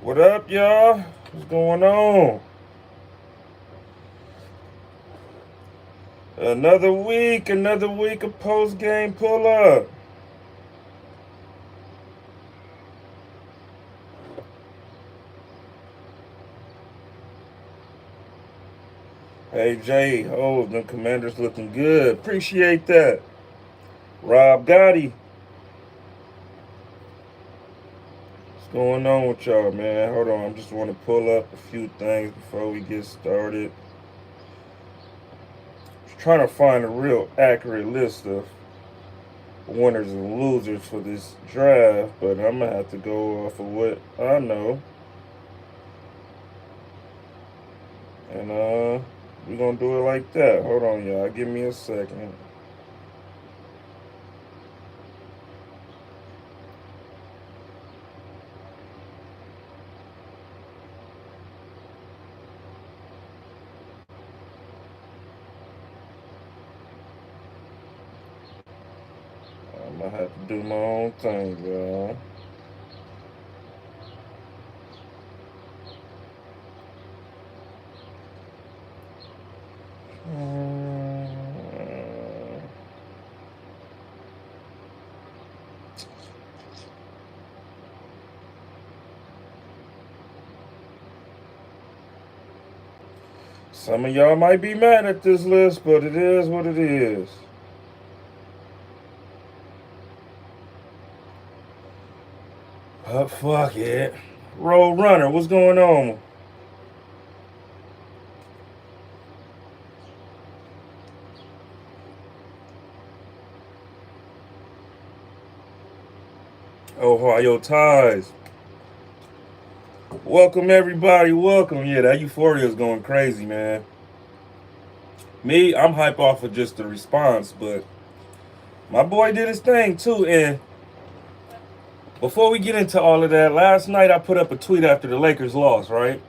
What up, y'all? What's going on? Another week of post game pull up. Hey, Jay, oh, the Commanders looking good. Appreciate that. Rob Gotti, what's going on with y'all, man? Hold on, I just want to pull up a few things before we get started. Just trying to find a real accurate list of winners and losers for this draft, but I'm gonna have to go off of what I know. And we're gonna do it like that. Hold on, y'all. Give me a second. I'm gonna have to do my own thing, y'all. Mm. Some of y'all might be mad at this list, but it is what it is. But fuck it. Road Runner, what's going on? Ohio Ties. Welcome everybody, welcome. Yeah, that euphoria is going crazy, man. Me, I'm hype off of just the response, but my boy did his thing too. And before we get into all of that, last night I put up a tweet after the Lakers lost, right?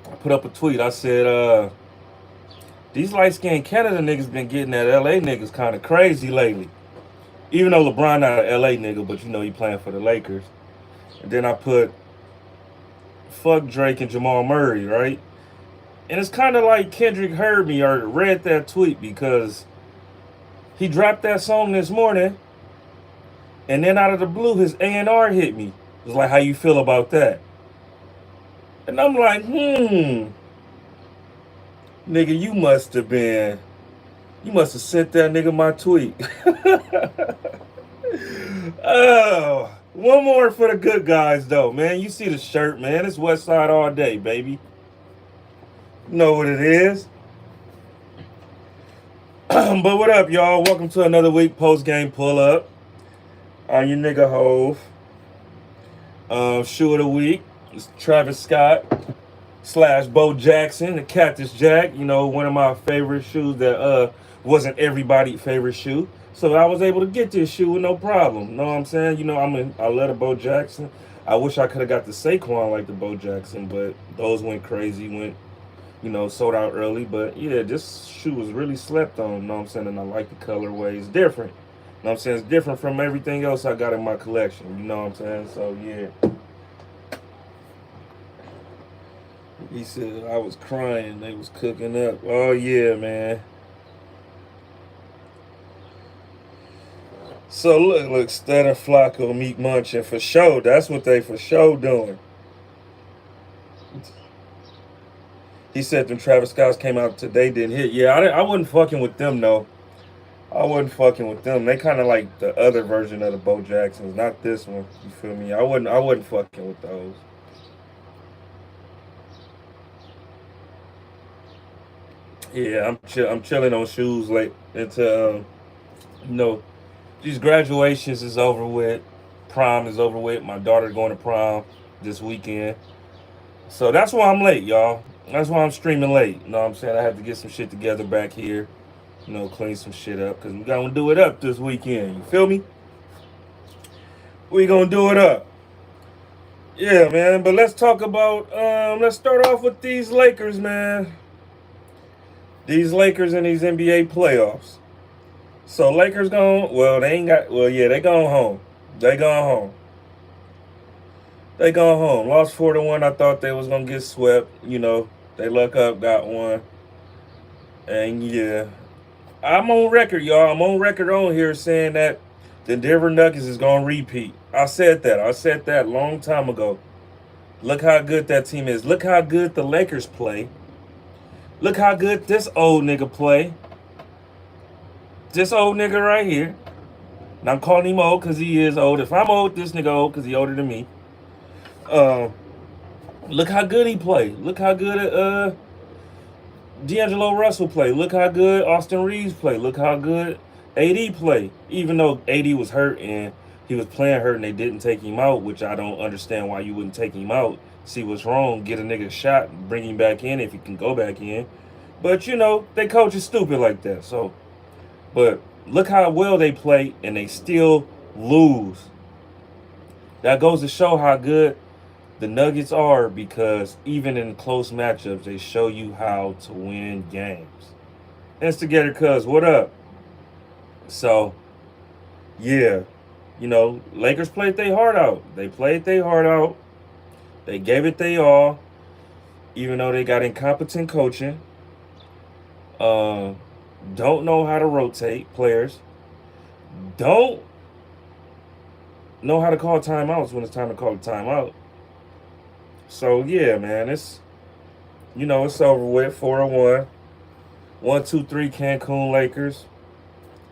I put up a tweet. I said, these light skinned Canada niggas been getting at LA niggas kind of crazy lately. Even though LeBron not an LA nigga, but you know he playing for the Lakers. And then I put fuck Drake and Jamal Murray, right? And it's kind of like Kendrick heard me or read that tweet because he dropped that song this morning, and then out of the blue, his A&R hit me. It was like, how you feel about that? And I'm like, nigga, you must have sent that nigga my tweet. Oh, one more for the good guys, though, man. You see the shirt, man. It's West Side all day, baby. You know what it is. But what up, y'all? Welcome to another week post-game pull-up. I'm your nigga HOV. Shoe of the week is Travis Scott / Bo Jackson, the Cactus Jack. You know, one of my favorite shoes that wasn't everybody's favorite shoe. So I was able to get this shoe with no problem. Know what I'm saying? You know, I love the Bo Jackson. I wish I could have got the Saquon like the Bo Jackson, but those went crazy, sold out early. But yeah, this shoe was really slept on, you know what I'm saying? And I like the colorway. It's different. You know what I'm saying? It's different from everything else I got in my collection. You know what I'm saying? So yeah. He said I was crying. They was cooking up. Oh yeah, man. So look, Stutter, Flacco, Meat Munching for sure. That's what they for sure doing. He said them Travis Scotts came out today, didn't hit. Yeah, I wasn't fucking with them though. I wasn't fucking with them. They kind of like the other version of the Bo Jacksons, not this one. You feel me? I wasn't fucking with those. Yeah, I'm chilling on shoes like until you know these graduations is over with. Prom is over with. My daughter going to prom this weekend. So that's why I'm late, y'all. That's why I'm streaming late. You know what I'm saying? I have to get some shit together back here. Clean some shit up because we gonna do it up this weekend. You feel me? We gonna do it up. Yeah, man. But let's talk about. Let's start off with these Lakers, man. These Lakers in these NBA playoffs. So Lakers going. Well, they ain't got. Well, yeah, they going home. They going home. They go home. Lost 4-1. I thought they was gonna get swept. They luck up, got one. And yeah, I'm on record, y'all. I'm on record on here saying that the Denver Nuggets is gonna repeat. I said that. I said that a long time ago. Look how good that team is. Look how good the Lakers play. Look how good this old nigga play. This old nigga right here. And I'm calling him old because he is old. If I'm old, this nigga old because he older than me. Uh, Look how good he play. Look how good D'Angelo Russell play. Look how good Austin Reeves play. Look how good AD play. Even though AD was hurt and he was playing hurt and they didn't take him out, which I don't understand why you wouldn't take him out. See what's wrong. Get a nigga a shot. Bring him back in if he can go back in. But they coach is stupid like that. So, but look how well they play and they still lose. That goes to show how good the Nuggets are, because even in close matchups, they show you how to win games. Instigator Cuz, what up? So, yeah, Lakers played their heart out. They played their heart out. They gave it they all, even though they got incompetent coaching. Don't know how to rotate players. Don't know how to call timeouts when it's time to call a timeout. So yeah, man, it's over with. 4-1. 1-2-3 Cancun Lakers.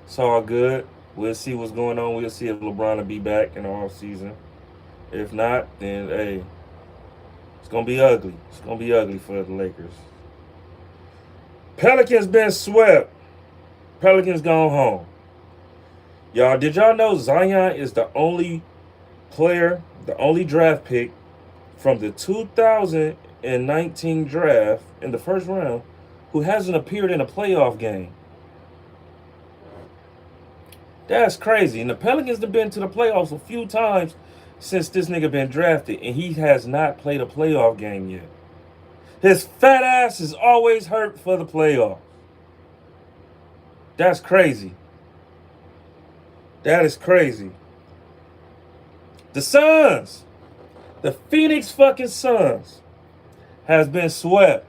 It's all good. We'll see what's going on. We'll see if LeBron will be back in the off season. If not, then hey, it's gonna be ugly. It's gonna be ugly for the Lakers. Pelicans been swept. Pelicans gone home. Y'all, did y'all know Zion is the only player, the only draft pick from the 2019 draft in the first round who hasn't appeared in a playoff game? That's crazy. And the Pelicans have been to the playoffs a few times since this nigga been drafted, and he has not played a playoff game yet. His fat ass is always hurt for the playoffs. That's crazy. That is crazy. The Suns, the Phoenix fucking Suns, has been swept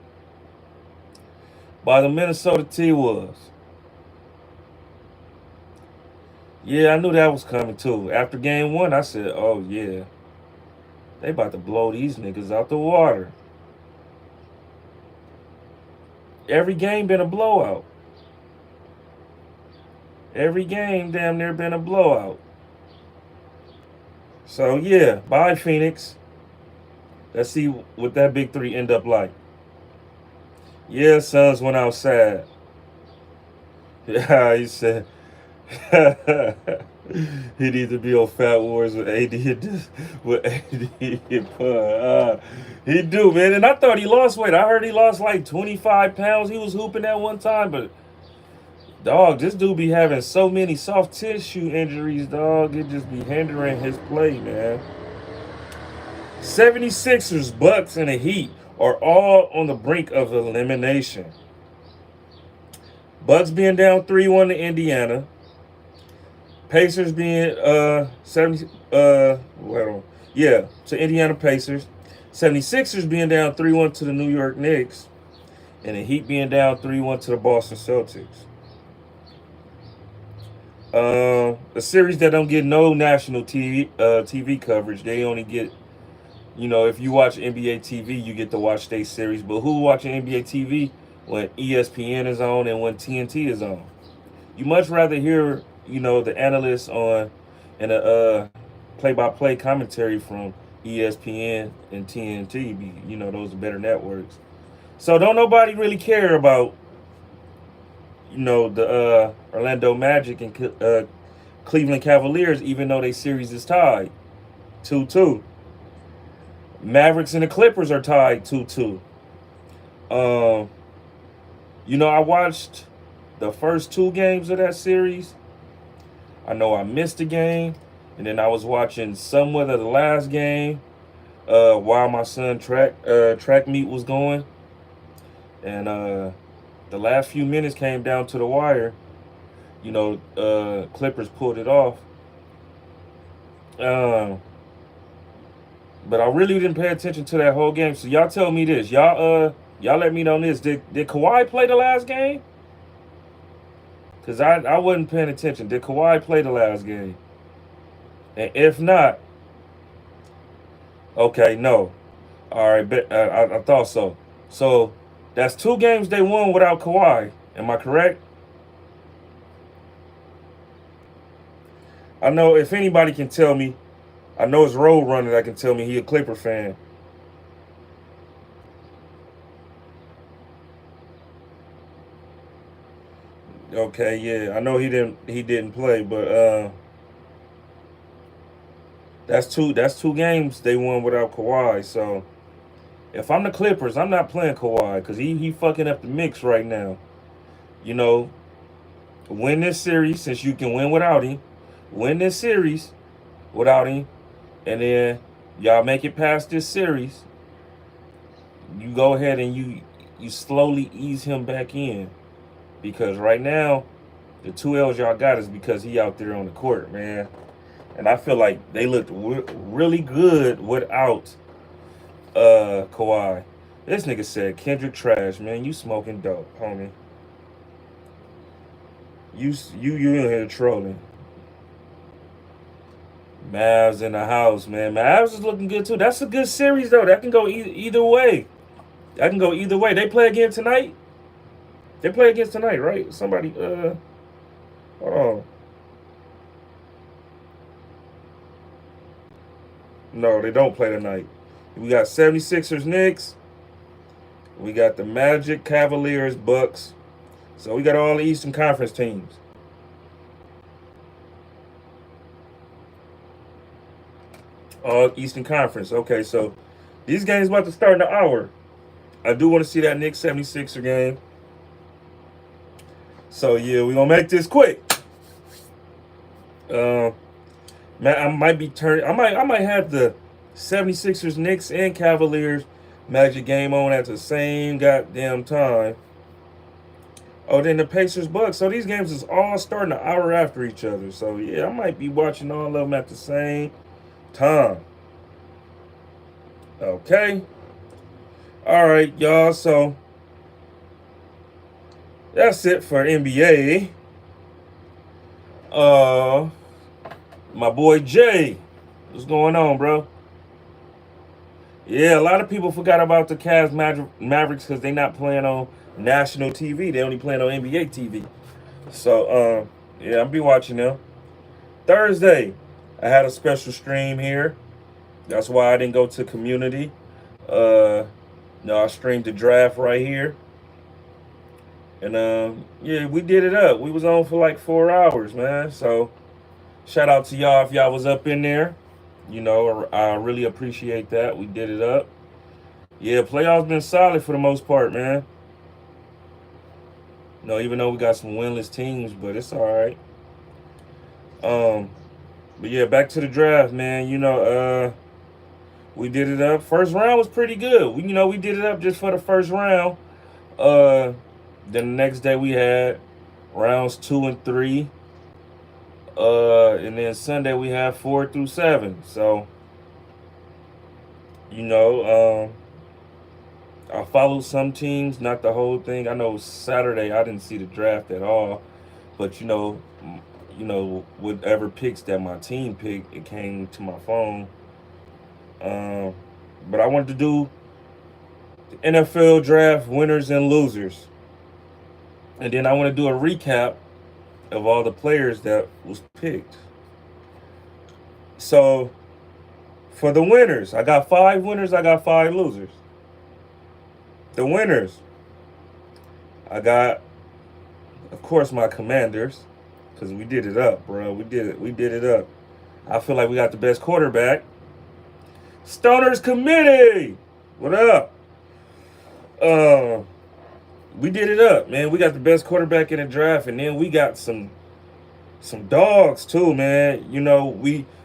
by the Minnesota T-Wolves. Yeah, I knew that was coming too. After game one, I said, oh yeah, they about to blow these niggas out the water. Every game been a blowout. Every game damn near been a blowout. So yeah, bye Phoenix. Let's see what that big three end up like. Yeah, Suns went outside. Yeah, he said he needs to be on Fat Wars with AD with AD and Pun. He do, man. And I thought he lost weight. I heard he lost like 25 pounds. He was hooping at one time, but dog, this dude be having so many soft tissue injuries, dog. It just be hindering his play, man. 76ers, Bucks, and the Heat are all on the brink of elimination. Bucks being down 3-1 to Indiana. Pacers being 70 to Indiana Pacers. 76ers being down 3-1 to the New York Knicks. And the Heat being down 3-1 to the Boston Celtics. A series that don't get no national TV coverage. They only get, if you watch NBA TV, you get to watch state series. But who watching NBA TV when ESPN is on and when TNT is on? You much rather hear, the analysts on and a play-by-play commentary from ESPN and TNT. Those are better networks. So don't nobody really care about, the Orlando Magic and Cleveland Cavaliers, even though their series is tied 2-2. Mavericks and the Clippers are tied 2-2. I watched the first two games of that series. I know I missed a game, and then I was watching somewhat of the last game while my son track meet was going, and the last few minutes came down to the wire. Clippers pulled it off. But I really didn't pay attention to that whole game. So y'all tell me this. Y'all let me know this. Did Kawhi play the last game? Because I wasn't paying attention. Did Kawhi play the last game? And if not, okay, no. All right, but I thought so. So that's 2 games they won without Kawhi. Am I correct? I know if anybody can tell me, I know it's Road Runner that can tell me he a Clipper fan. Okay, yeah, I know he didn't play, but that's two games they won without Kawhi. So if I'm the Clippers, I'm not playing Kawhi because he fucking up the mix right now. You know, win this series since you can win without him. Win this series without him, and then y'all make it past this series. You go ahead and you slowly ease him back in because right now the 2 L's y'all got is because he out there on the court, man. And I feel like they looked really good without Kawhi. This nigga said Kendrick trash, man. You smoking dope, homie. You in here trolling. Mavs in the house, man. Mavs is looking good too. That's a good series though. That can go either way. That can go either way. They play again tonight. They play against tonight, right? Somebody, hold on. No, they don't play tonight. We got 76ers Knicks. We got the Magic, Cavaliers, Bucks. So we got all the Eastern Conference teams. All Eastern Conference. Okay, so these games about to start in an hour. I do want to see that Knicks 76er game. So yeah, we're gonna make this quick. Man, I might be turning. I might have the 76ers, Knicks, and Cavaliers Magic game on at the same goddamn time. Oh, then the Pacers Bucks. So these games is all starting an hour after each other. So yeah, I might be watching all of them at the same time. Okay. All right, y'all. So that's it for NBA. My boy Jay, what's going on, bro? Yeah, a lot of people forgot about the Cavs Mavericks because they not playing on national TV. They only playing on NBA TV. So, yeah, I'll be watching them. Thursday, I had a special stream here. That's why I didn't go to community. No, I streamed the draft right here. And yeah, we did it up. We was on for like 4 hours, man. So shout out to y'all if y'all was up in there. You know, I really appreciate that. We did it up. Yeah, playoffs been solid for the most part, man. No, even though we got some winless teams, but it's all right. Um, but yeah, back to the draft, man. You know, we did it up. First round was pretty good. We did it up just for the first round. Uh, then the next day we had rounds 2 and 3. And then Sunday we have 4 through 7. So, you know, I followed some teams, not the whole thing. I know Saturday I didn't see the draft at all, but whatever picks that my team picked, it came to my phone. Um, but I wanted to do the NFL draft winners and losers, and then I want to do a recap of all the players that was picked. So for the winners, I got 5 winners, I got 5 losers. The winners, I got, of course, my Commanders, because we did it up, bro. We did it up. I feel like we got the best quarterback. Stoners Committee, what up? We did it up, man. We got the best quarterback in the draft, and then we got some dogs too, man.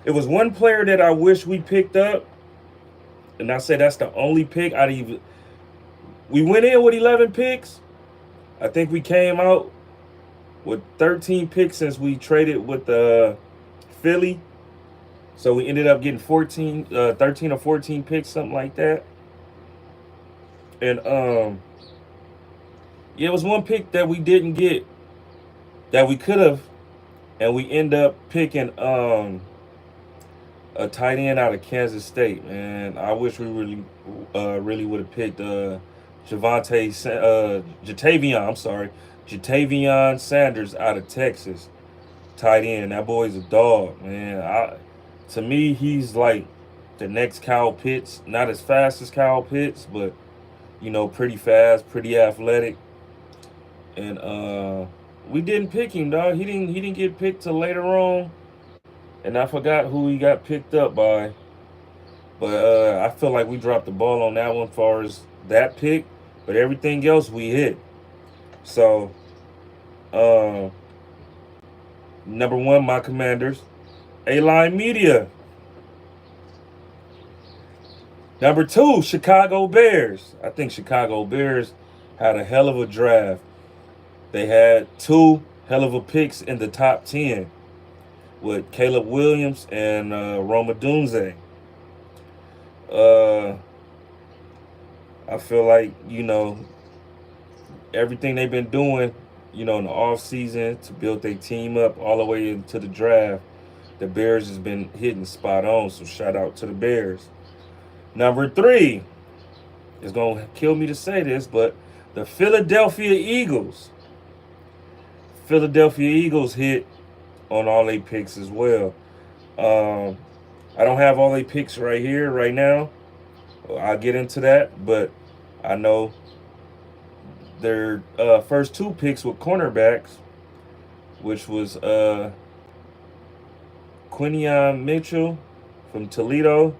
It was one player that I wish we picked up, and I said that's the only pick I'd even. We went in with 11 picks. I think we came out with 13 picks since we traded with Philly. So we ended up getting 13 or 14 picks, something like that. And yeah, it was one pick that we didn't get that we could have, and we end up picking a tight end out of Kansas State. Man, I wish we really would have picked Jatavion. I'm sorry, Jatavion Sanders out of Texas, tight end. That boy's a dog, man. To me, he's like the next Kyle Pitts. Not as fast as Kyle Pitts, but pretty fast, pretty athletic. And we didn't pick him, dog. He didn't get picked till later on, and I forgot who he got picked up by. But I feel like we dropped the ball on that one, as far as that pick. But everything else we hit. So, uh, number one, my Commanders, A-Line Media. Number two, Chicago Bears. I think Chicago Bears had a hell of a draft. They had two hell of a picks in the top 10 with Caleb Williams and Roma Dunze. Uh, I feel like, everything they've been doing, in the off season to build their team up all the way into the draft, the Bears has been hitting spot on. So shout out to the Bears. Number three, it's going to kill me to say this, but the Philadelphia Eagles. Philadelphia Eagles hit on all their picks as well. I don't have all their picks right here, right now. I'll get into that, but I know their first two picks were cornerbacks, which was Quinion Mitchell from Toledo,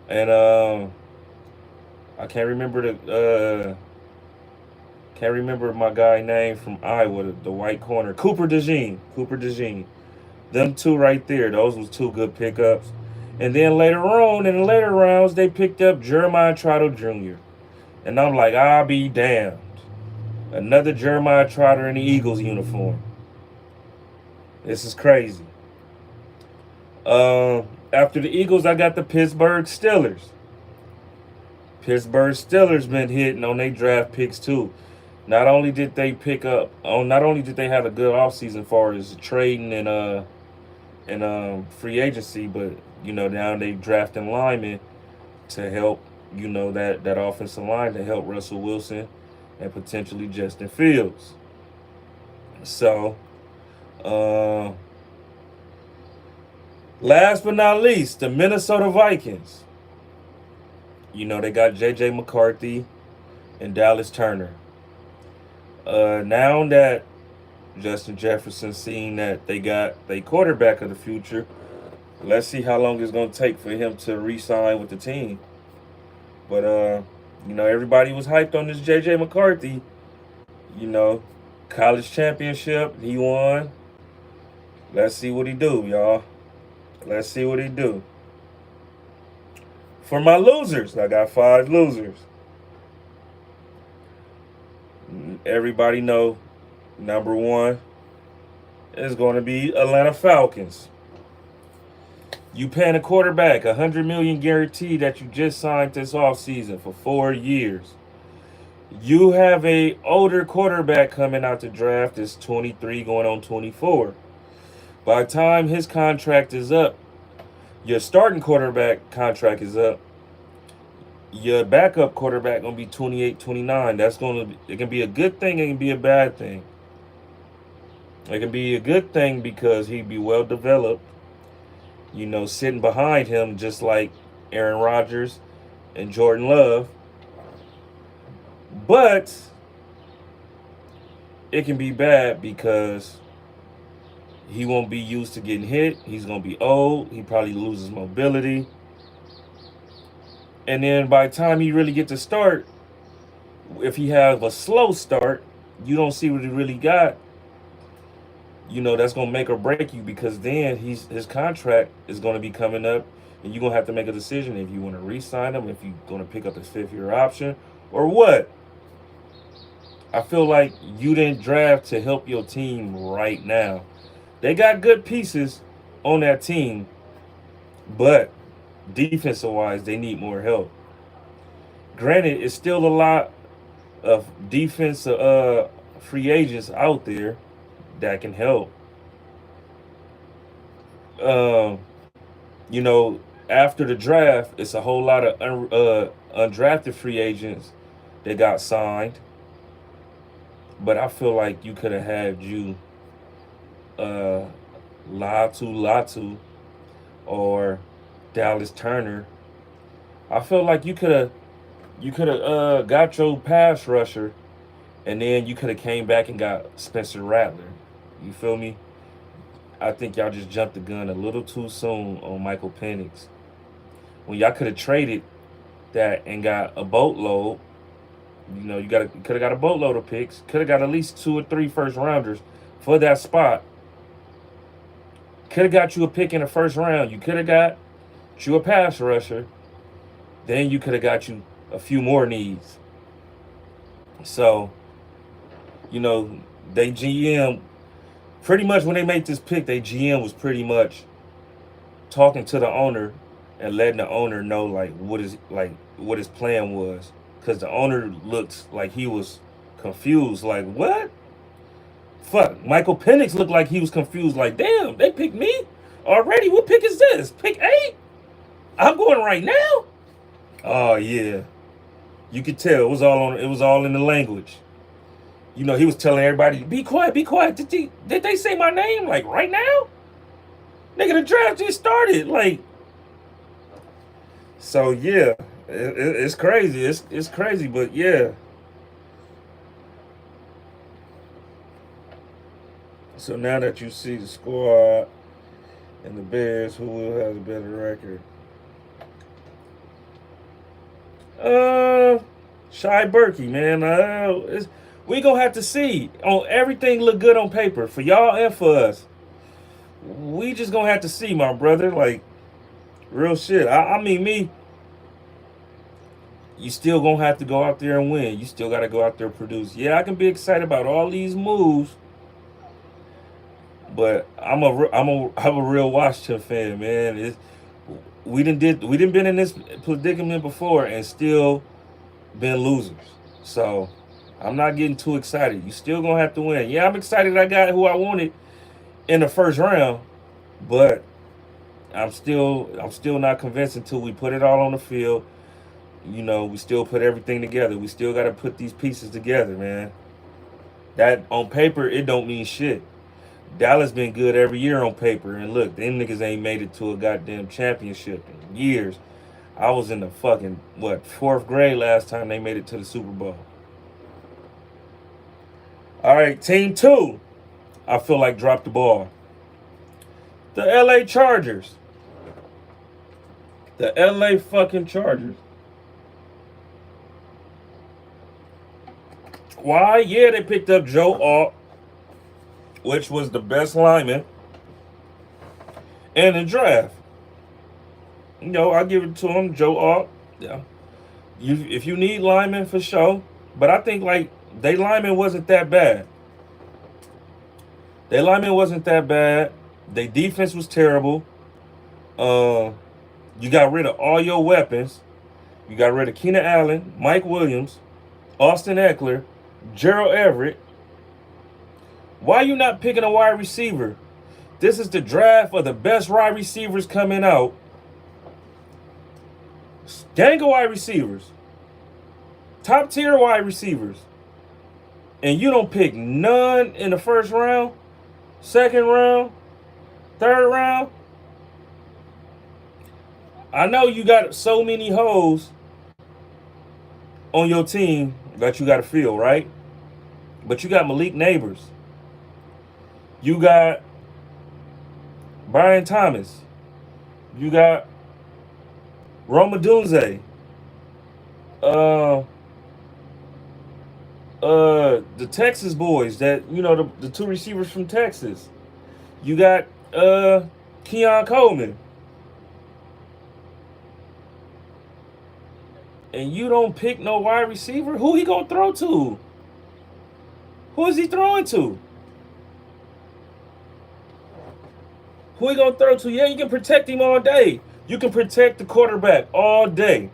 and I can't remember my guy name from Iowa, the white corner, Cooper DeJean. Them two right there, those was two good pickups. And then later on, in the later rounds, they picked up Jeremiah Trotter Jr. And I'm like, I'll be damned. Another Jeremiah Trotter in the Eagles uniform. This is crazy. After the Eagles, I got the Pittsburgh Steelers. Pittsburgh Steelers been hitting on their draft picks too. Not only did they have a good offseason as far as trading and free agency, but now they drafting linemen to help that offensive line, to help Russell Wilson and potentially Justin Fields. So, last but not least, the Minnesota Vikings. They got J.J. McCarthy and Dallas Turner. Now that Justin Jefferson seen that they got their quarterback of the future, let's see how long it's going to take for him to re-sign with the team. But, everybody was hyped on this J.J. McCarthy. College championship, he won. Let's see what he do, y'all. Let's see what he do. For my losers, I got 5 losers. Everybody know number one is going to be Atlanta Falcons. You paying a quarterback $100 million guarantee that you just signed this offseason for 4 years. You have a older quarterback coming out the draft. It's 23 going on 24. By the time his contract is up, your starting quarterback contract is up. Your backup quarterback going to be 28, 29. It can be a good thing, it can be a bad thing. It can be a good thing because he'd be well developed, sitting behind him just like Aaron Rodgers and Jordan Love. But it can be bad because he won't be used to getting hit. He's going to be old. He probably loses mobility. And then by the time he really get to start, if he have a slow start, you don't see what he really got. That's going to make or break you, because then his contract is going to be coming up, and you're going to have to make a decision if you want to re-sign him, if you're going to pick up his 5th-year option, or what. I feel like you didn't draft to help your team right now. They got good pieces on that team, But defensive wise, they need more help. Granted, it's still a lot of defensive free agents out there that can help. Um, you know, after the draft, it's a whole lot of undrafted free agents that got signed. But I feel like you could have had you uh, Latu or Dallas Turner. I feel like you could have got your pass rusher, and then you could have came back and got Spencer Rattler. You feel me? I think y'all just jumped the gun a little too soon on Michael Penix. When y'all could have traded that and got a boatload, you could have got a boatload of picks. Could have got at least 2 or 3 first rounders for that spot. Could have got you a pick in the first round. You could have got you a pass rusher. Then you could have got you a few more needs. So, you know, they GM pretty much when they made this pick, they GM was pretty much talking to the owner and letting the owner know what his plan was, because the owner looked like he was confused. Like, what? Fuck. Michael Penix looked like he was confused. Like, damn, they picked me already. What pick is this? Pick 8? I'm going right now. Oh yeah, you could tell it was all on. It was all in the language. He was telling everybody, "Be quiet, be quiet." Did they say my name like right now? Nigga, the draft just started. Like, so yeah, it's crazy. It's crazy, but yeah. So now that you see the squad and the Bears, who will have a better record? Uh, Shy Berkey, man. We gonna have to see. On everything look good on paper for y'all and for us. We just gonna have to see, my brother. Like, real shit. I mean, me. You still gonna have to go out there and win. You still gotta go out there and produce. Yeah, I can be excited about all these moves, but I'm a real Washington fan, man. We didn't been in this predicament before and still been losers. So I'm not getting too excited. You still gonna have to win. Yeah, I'm excited I got who I wanted in the first round, but I'm still not convinced until we put it all on the field. We still put everything together. We still gotta put these pieces together, man. That on paper it don't mean shit. Dallas been good every year on paper, and look, them niggas ain't made it to a goddamn championship in years. I was in the fucking fourth grade last time they made it to the Super Bowl. All right, team 2. I feel like dropped the ball. The LA Chargers. The LA fucking Chargers. Why? Yeah, they picked up Joe Alt, which was the best lineman in the draft. I'll give it to him, Joe Alt. Yeah. If you need linemen, for sure. But I think, like, they lineman wasn't that bad. Their lineman wasn't that bad. Their defense was terrible. You got rid of all your weapons. You got rid of Keenan Allen, Mike Williams, Austin Eckler, Gerald Everett. Why you not picking a wide receiver? This is the draft of the best wide receivers coming out. Gang of wide receivers. Top tier wide receivers. And you don't pick none in the first round, second round, third round. I know you got so many holes on your team that you got to fill, right? But you got Malik Neighbors. You got Brian Thomas. You got Roma Dunze. The Texas boys the 2 receivers from Texas. You got Keon Coleman. And you don't pick no wide receiver? Who he gonna throw to? Who is he throwing to? Who he gonna throw to? Yeah, you can protect him all day. You can protect the quarterback all day.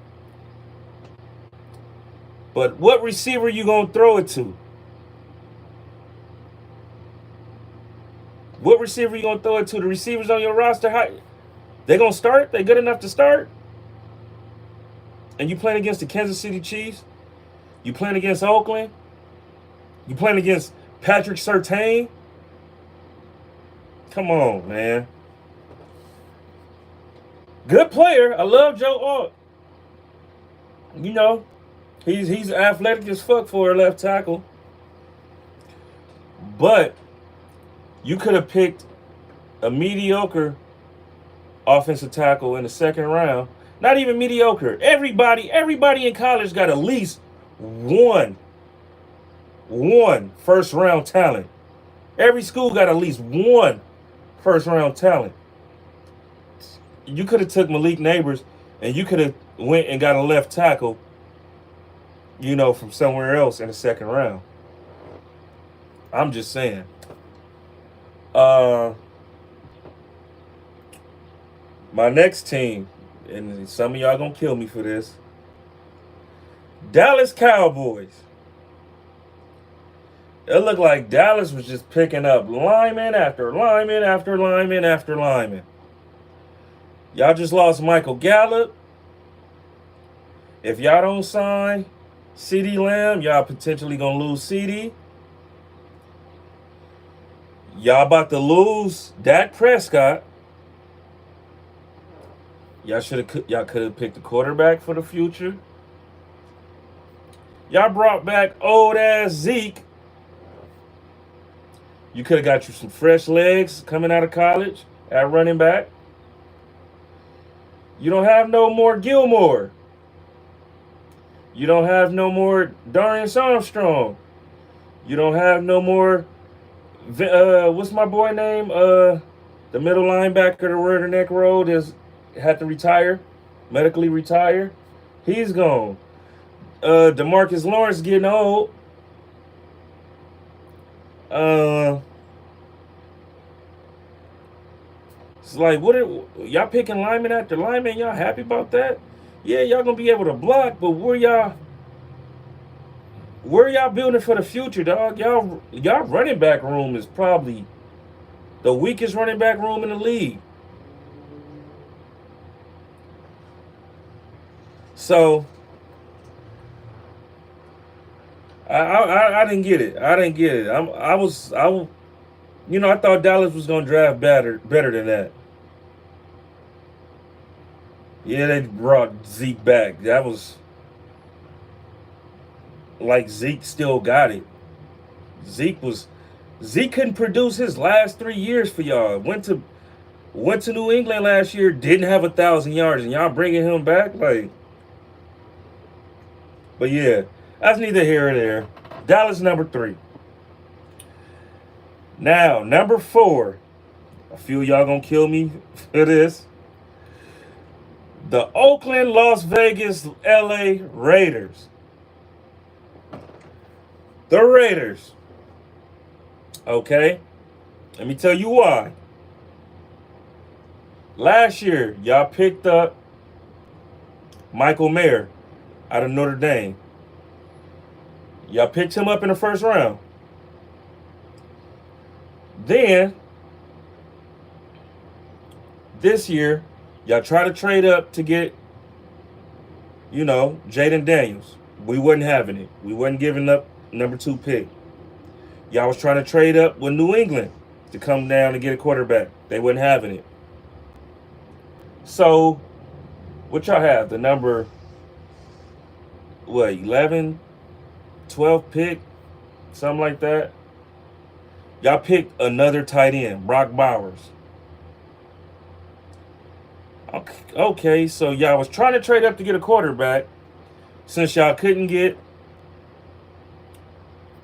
But what receiver you going to throw it to? What receiver you going to throw it to? The receivers on your roster, they going to start? They good enough to start? And you playing against the Kansas City Chiefs? You playing against Oakland? You playing against Patrick Surtain? Come on, man. Good player. I love Joe Alt. You know, he's athletic as fuck for a left tackle. But you could have picked a mediocre offensive tackle in the second round. Not even mediocre. Everybody in college got at least one first round talent. Every school got at least one first round talent. You could have took Malik Neighbors and you could have went and got a left tackle, you know, from somewhere else in the second round. I'm just saying. My next team, and some of y'all gonna kill me for this, Dallas Cowboys. It looked like Dallas was just picking up lineman after lineman after lineman after lineman. Y'all just lost Michael Gallup. If y'all don't sign CeeDee Lamb, y'all potentially gonna lose CeeDee. Y'all about to lose Dak Prescott. Y'all could have picked a quarterback for the future. Y'all brought back old ass Zeke. You could have got you some fresh legs coming out of college at running back. You don't have no more Gilmore. You don't have no more Darius Armstrong. You don't have no more. What's my boy name? The middle linebacker, the Rudder Neck Road had to retire, medically retire. He's gone. DeMarcus Lawrence getting old. It's like, what are y'all picking lineman after lineman? Y'all happy about that? Yeah, y'all gonna be able to block, but where y'all building for the future, dog? Y'all running back room is probably the weakest running back room in the league. So I didn't get it. I thought Dallas was gonna draft better than that. Yeah, they brought Zeke back. That was like Zeke still got it. Zeke couldn't produce his last 3 years for y'all. Went to New England last year, didn't have 1,000 yards, and y'all bringing him back like. But yeah, that's neither here or there. Dallas number 3. Now number 4. A few of y'all gonna kill me for this. The Oakland, Las Vegas, LA Raiders. The Raiders. Okay? Let me tell you why. Last year, y'all picked up Michael Mayer out of Notre Dame. Y'all picked him up in the first round. Then, this year, y'all try to trade up to get, Jaden Daniels. We wasn't having it. We wasn't giving up number 2 pick. Y'all was trying to trade up with New England to come down and get a quarterback. They wasn't having it. So, what y'all have? The number, 11, 12 pick? Something like that. Y'all picked another tight end, Brock Bowers. Okay, so y'all was trying to trade up to get a quarterback. Since y'all couldn't get,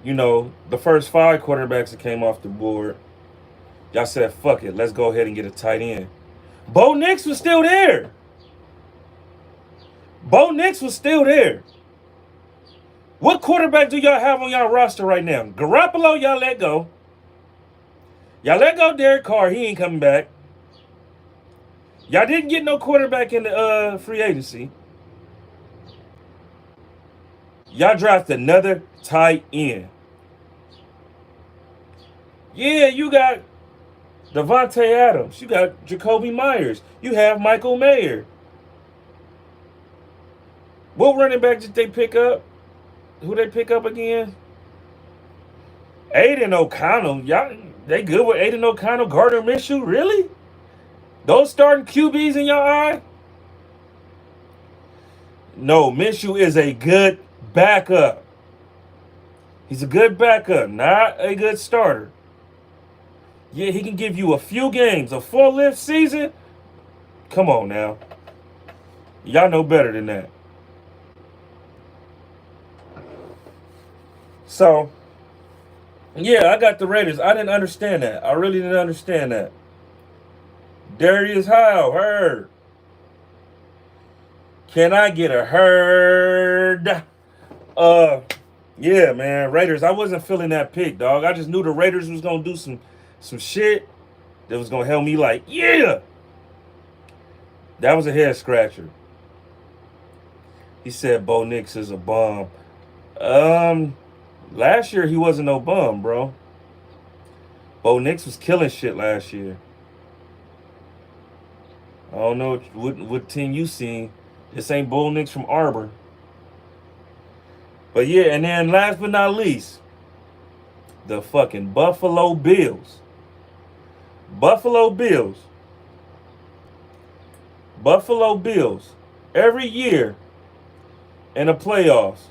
the first 5 quarterbacks that came off the board, y'all said, fuck it, let's go ahead and get a tight end. Bo Nix was still there. What quarterback do y'all have on y'all roster right now? Garoppolo, y'all let go. Y'all let go Derek Carr. He ain't coming back. Y'all didn't get no quarterback in the free agency. Y'all drafted another tight end. Yeah, you got Devontae Adams. You got Jacoby Myers. You have Michael Mayer. What running back did they pick up? Who they pick up again? Aiden O'Connell. Y'all, they good with Aiden O'Connell, Gardner Minshew? Really? Those starting QBs in your eye? No, Minshew is a good backup. He's a good backup, not a good starter. Yeah, he can give you a few games. A full lift season? Come on now. Y'all know better than that. So, yeah, I got the Raiders. I didn't understand that. I really didn't understand that. Darius Howe, heard. Can I get a herd? Yeah, man, Raiders. I wasn't feeling that pick, dog. I just knew the Raiders was gonna do some shit that was gonna help me. Like, yeah, that was a head scratcher. He said Bo Nix is a bum. Last year he wasn't no bum, bro. Bo Nix was killing shit last year. I don't know what team you seen. This ain't Bo Nix from Arbor. But yeah, and then last but not least, the fucking Buffalo Bills. Buffalo Bills. Buffalo Bills. Every year in the playoffs,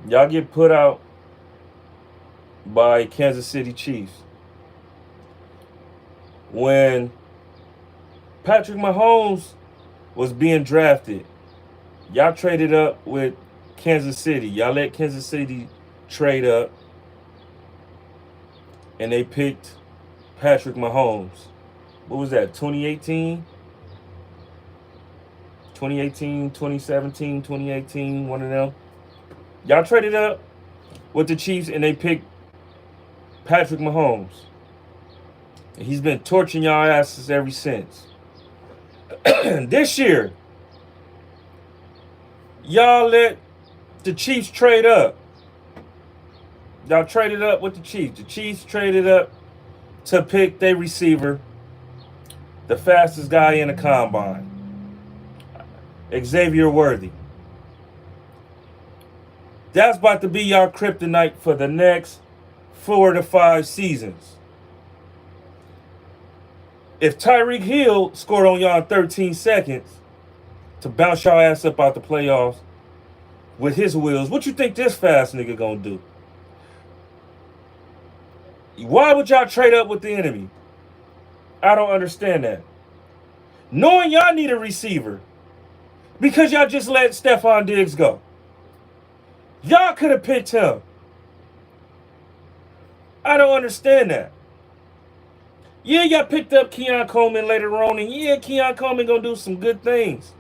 y'all get put out by Kansas City Chiefs. When Patrick Mahomes was being drafted, y'all traded up with Kansas City. Y'all let Kansas City trade up, and they picked Patrick Mahomes. What was that, 2018? 2018, 2017, 2018, one of them. Y'all traded up with the Chiefs, and they picked Patrick Mahomes. And he's been torching y'all asses ever since. This year, y'all let the Chiefs trade up. Y'all traded up with the Chiefs. The Chiefs traded up to pick their receiver, the fastest guy in the combine, Xavier Worthy. That's about to be y'all kryptonite for the next 4 to 5 seasons. If Tyreek Hill scored on y'all in 13 seconds to bounce y'all ass up out the playoffs with his wheels, what you think this fast nigga gonna do? Why would y'all trade up with the enemy? I don't understand that. Knowing y'all need a receiver because y'all just let Stephon Diggs go. Y'all could have picked him. I don't understand that. Yeah, y'all picked up Keon Coleman later on, and yeah, Keon Coleman gonna do some good things.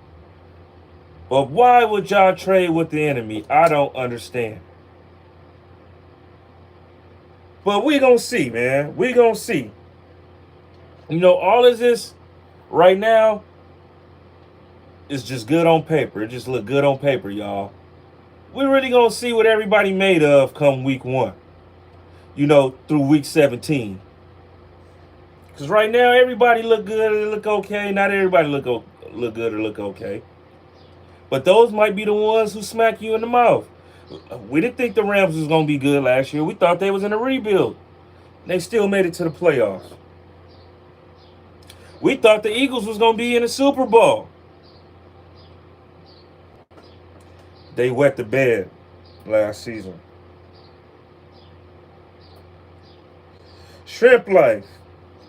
But why would y'all trade with the enemy? I don't understand. But we gonna see, man. We gonna see. You know, all of this right now is just good on paper. It just look good on paper, y'all. We really gonna see what everybody made of come week 1. You know, through week 17. Because right now, everybody look good or look okay. Not everybody look good or look okay. But those might be the ones who smack you in the mouth. We didn't think the Rams was going to be good last year. We thought they was in a rebuild. They still made it to the playoffs. We thought the Eagles was going to be in the Super Bowl. They wet the bed last season. Shrimp Life.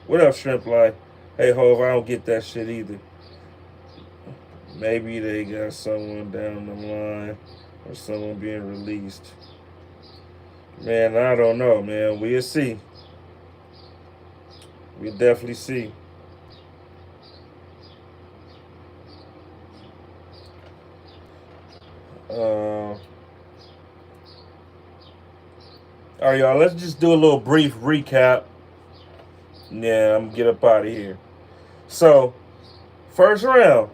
What up, Shrimp Life? Hey, HOV, I don't get that shit either. Maybe they got someone down the line or someone being released. Man, I don't know, man. We'll see. We'll definitely see. All right, y'all. Let's just do a little brief recap. Yeah, I'm gonna get up out of here. So, first round,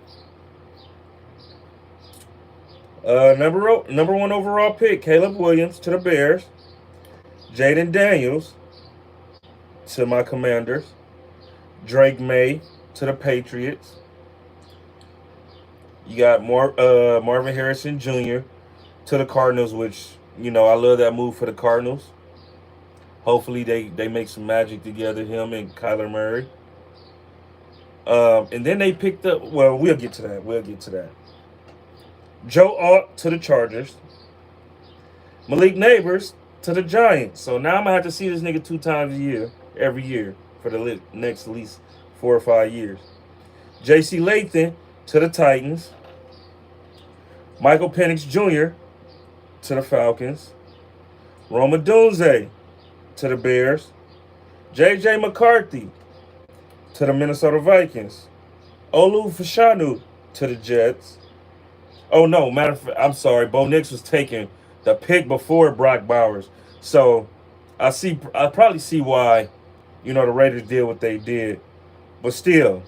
number one overall pick, Caleb Williams to the Bears. Jaden Daniels to my Commanders. Drake May to the Patriots. You got Marvin Harrison Jr. to the Cardinals, which, I love that move for the Cardinals. Hopefully they make some magic together, him and Kyler Murray. And then they picked up, well, we'll get to that. Joe Alt to the Chargers. Malik Neighbors to the Giants. So now I'm going to have to see this nigga 2 times every year, for the next at least 4 or 5 years. J.C. Lathan to the Titans. Michael Penix Jr. to the Falcons. Roma Dunze to the Bears. J.J. McCarthy to the Minnesota Vikings. Olu Fashanu to the Jets. Oh, no, matter of fact, I'm sorry. Bo Nix was taking the pick before Brock Bowers. So I probably see why, the Raiders did what they did. But still,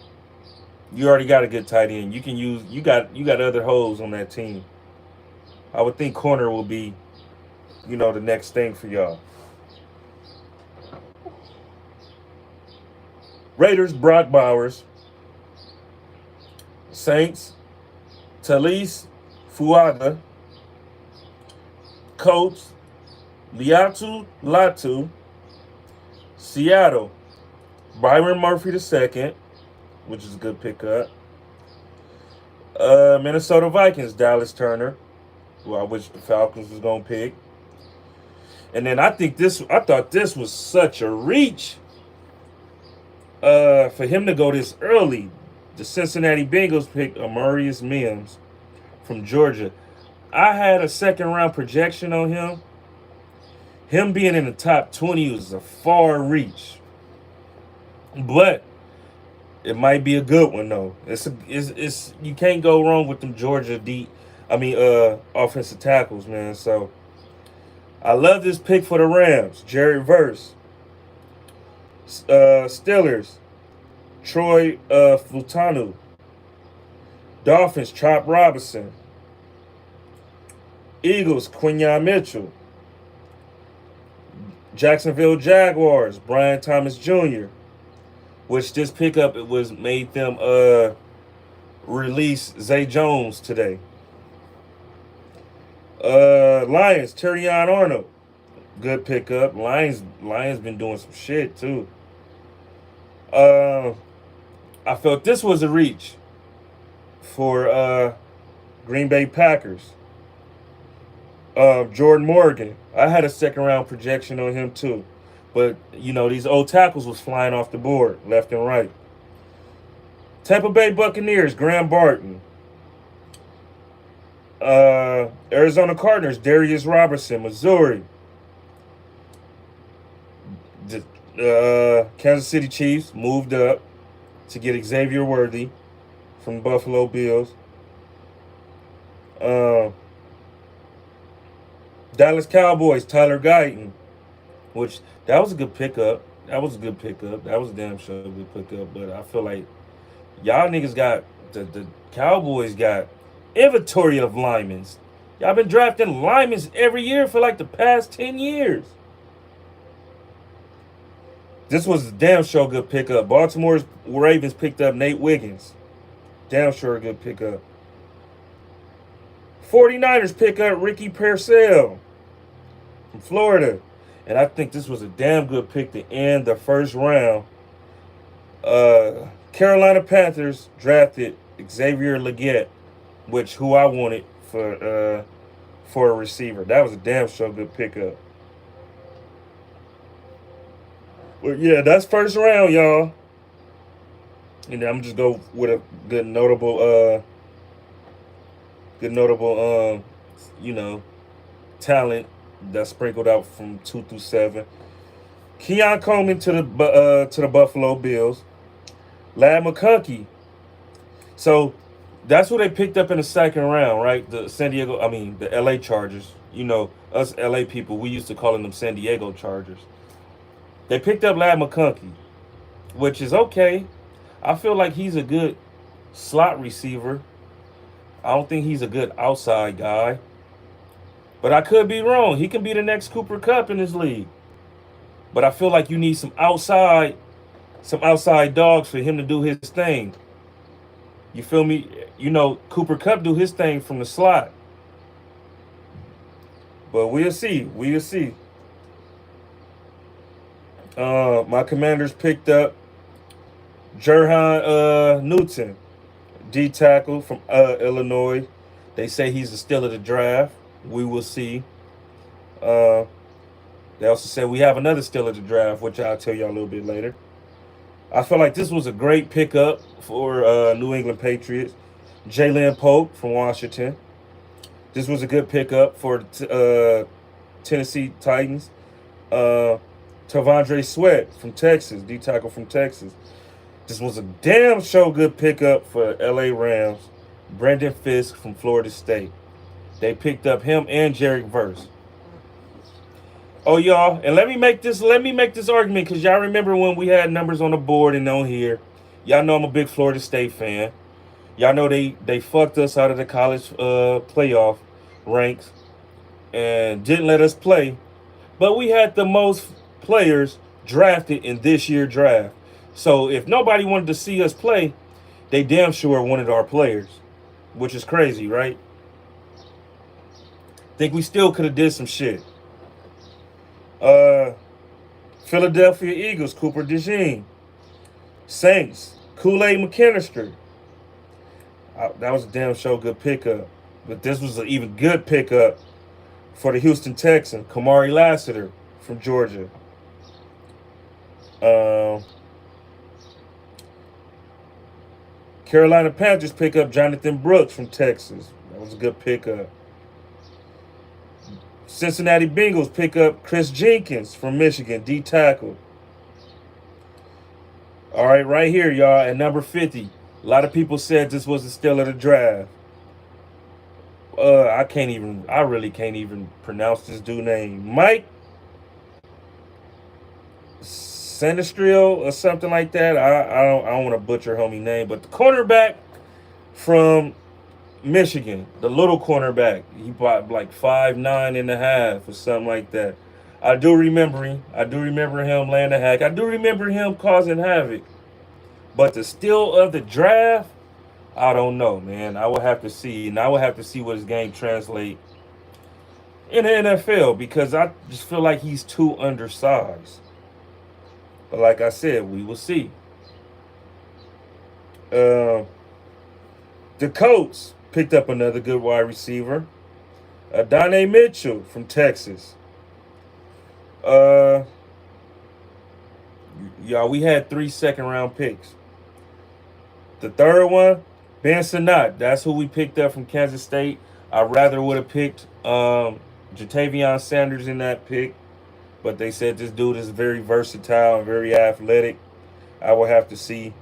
you already got a good tight end. You got other holes on that team. I would think corner will be, the next thing for y'all. Raiders, Brock Bowers. Saints, Talise Fuaga. Colts, Liatu Latu. Seattle, Byron Murphy II, which is a good pickup. Minnesota Vikings, Dallas Turner, who I wish the Falcons was going to pick. And then I thought this was such a reach for him to go this early. The Cincinnati Bengals picked Amarius Mims from Georgia. I had a second-round projection on him. Him being in the top 20 was a far reach. But it might be a good one, though. It's you can't go wrong with them Georgia offensive tackles, man. So I love this pick for the Rams. Jared Verse. Steelers, Troy Fultanu. Dolphins, Chop Robinson. Eagles, Quinyon Mitchell. Jacksonville Jaguars, Brian Thomas Jr., which this pickup made them release Zay Jones today. Lions, Terrion Arnold, good pickup. Lions been doing some shit too. I felt this was a reach for Green Bay Packers. Jordan Morgan. I had a second-round projection on him, too. But, these old tackles was flying off the board, left and right. Tampa Bay Buccaneers, Graham Barton. Arizona Cardinals, Darius Robertson, Missouri. Kansas City Chiefs moved up to get Xavier Worthy from Buffalo Bills. Dallas Cowboys, Tyler Guyton, which that was a good pickup. That was a damn sure good pickup. But I feel like y'all niggas got the Cowboys got inventory of linemen. Y'all been drafting linemen every year for like the past 10 years. This was a damn sure good pickup. Baltimore's Ravens picked up Nate Wiggins. Damn sure a good pickup. 49ers pick up Ricky Parcell from Florida. And I think this was a damn good pick to end the first round. Carolina Panthers drafted Xavier Legette, who I wanted for a receiver. That was a damn sure good pickup. Well, yeah, that's first round, y'all. And then I'm just go with a good notable talent that's sprinkled out from 2 through 7. Keon Coleman to the Buffalo Bills. Ladd McConkey. So that's who they picked up in the second round, right? The LA Chargers. Us LA people, we used to calling them San Diego Chargers. They picked up Ladd McConkey, which is okay. I feel like he's a good slot receiver. I don't think he's a good outside guy. But I could be wrong. He can be the next Cooper Kupp in this league. But I feel like you need some outside dogs for him to do his thing. You feel me? You know, Cooper Kupp do his thing from the slot. But we'll see. We'll see. My Commanders picked up Jerhan Newton, D tackle from Illinois. They say he's a steal of the draft. We will see. They also said we have another steal of the draft, which I'll tell y'all a little bit later. I feel like this was a great pickup for New England Patriots. Jalen Pope from Washington. This was a good pickup for Tennessee Titans. Tavondre Sweat from Texas, D tackle from Texas. This was a damn show good pickup for LA Rams. Brendan Fisk from Florida State. They picked up him and Jarek Verse. Oh, y'all, and let me make this argument, because y'all remember when we had numbers on the board and on here. Y'all know I'm a big Florida State fan. Y'all know they fucked us out of the college playoff ranks and didn't let us play. But we had the most players drafted in this year's draft. So if nobody wanted to see us play, they damn sure wanted our players, which is crazy, right? Think we still could have did some shit. Philadelphia Eagles, Cooper DeJean. Saints, Kool-Aid McKinnister. That was a damn show good pickup. But this was an even good pickup for the Houston Texans, Kamari Lassiter from Georgia. Carolina Panthers pick up Jonathan Brooks from Texas. That was a good pickup. Cincinnati Bengals pick up Chris Jenkins from Michigan, D tackle. All right, right here, y'all, at number 50. A lot of people said this was the steal of the draft. I really can't even pronounce this dude's name. Mike Sandestrio or something like that. I don't want to butcher homie name, but the cornerback from Michigan, the little cornerback, he bought like 5'9.5" or something like that. I do remember him. I do remember him laying a hack. I do remember him causing havoc. But the steal of the draft, I don't know, man. I would have to see, and I would have to see what his game translate in the NFL, because I just feel like he's too undersized. But like I said, we will see. The Colts picked up another good wide receiver, Adonai Mitchell from Texas. Y'all, we had 3 second-round picks. The third one, Ben Sinnott. That's who we picked up from Kansas State. I rather would have picked Jatavion Sanders in that pick, but they said this dude is very versatile and very athletic. I will have to see.